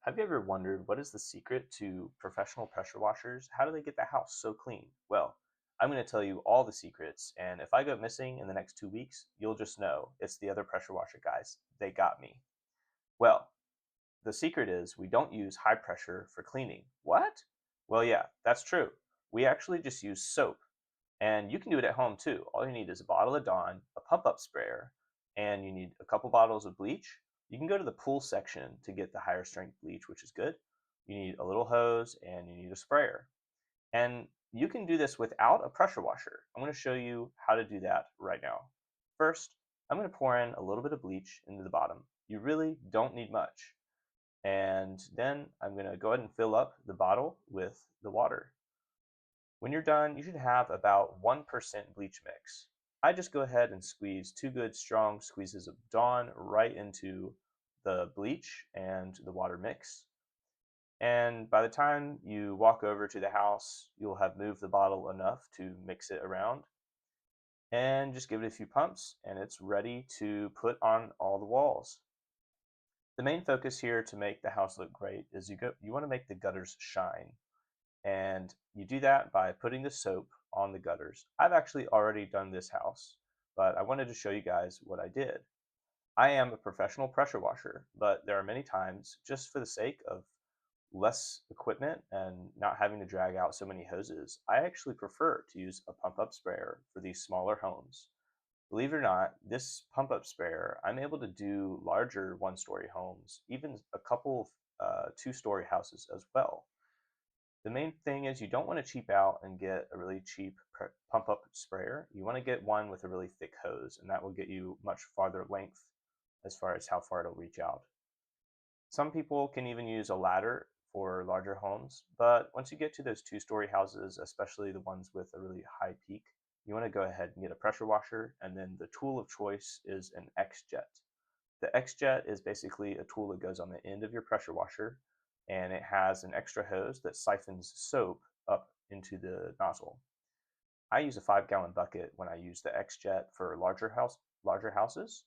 Have you ever wondered what is the secret to professional pressure washers? How do they get the house so clean? Well, I'm going to tell you all the secrets, and if I go missing in the next 2 weeks, you'll just know it's the other pressure washer guys. They got me. Well, the secret is we don't use high pressure for cleaning. What? Well, yeah, that's true. We actually just use soap, and you can do it at home too. All you need is a bottle of Dawn, a pump up sprayer, and you need a couple bottles of bleach. You can go to the pool section to get the higher strength bleach, which is good. You need a little hose and you need a sprayer. And you can do this without a pressure washer. I'm going to show you how to do that right now. First, I'm going to pour in a little bit of bleach into the bottom. You really don't need much. And then I'm going to go ahead and fill up the bottle with the water. When you're done, you should have about 1% bleach mix. I just go ahead and squeeze two good strong squeezes of Dawn right into the bleach and the water mix. And by the time you walk over to the house, you'll have moved the bottle enough to mix it around. And just give it a few pumps, and it's ready to put on all the walls. The main focus here to make the house look great is you want to make the gutters shine. And you do that by putting the soap on the gutters. I've actually already done this house, but I wanted to show you guys what I did. I am a professional pressure washer, but there are many times, just for the sake of less equipment and not having to drag out so many hoses, I actually prefer to use a pump up sprayer for these smaller homes. Believe it or not, this pump up sprayer, I'm able to do larger 1-story homes, even a couple of 2-story houses as well. The main thing is you don't want to cheap out and get a really cheap pump up sprayer. You want to get one with a really thick hose, and that will get you much farther length as far as how far it'll reach out. Some people can even use a ladder for larger homes, but once you get to those 2-story houses, especially the ones with a really high peak, you want to go ahead and get a pressure washer, and then the tool of choice is an X-Jet. The X-Jet is basically a tool that goes on the end of your pressure washer, and it has an extra hose that siphons soap up into the nozzle. I use a 5-gallon bucket when I use the X-Jet for larger houses,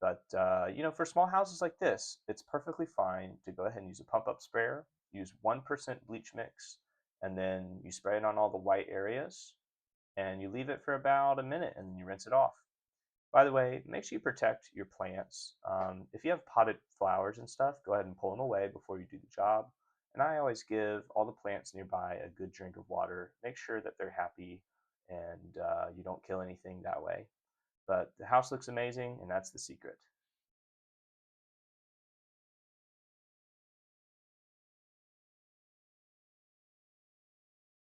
but for small houses like this, it's perfectly fine to go ahead and use a pump-up sprayer, use 1% bleach mix, and then you spray it on all the white areas, and you leave it for about a minute, and then you rinse it off. By the way, make sure you protect your plants. If you have potted flowers and stuff, go ahead and pull them away before you do the job. And I always give all the plants nearby a good drink of water. Make sure that they're happy and you don't kill anything that way. But the house looks amazing, and that's the secret.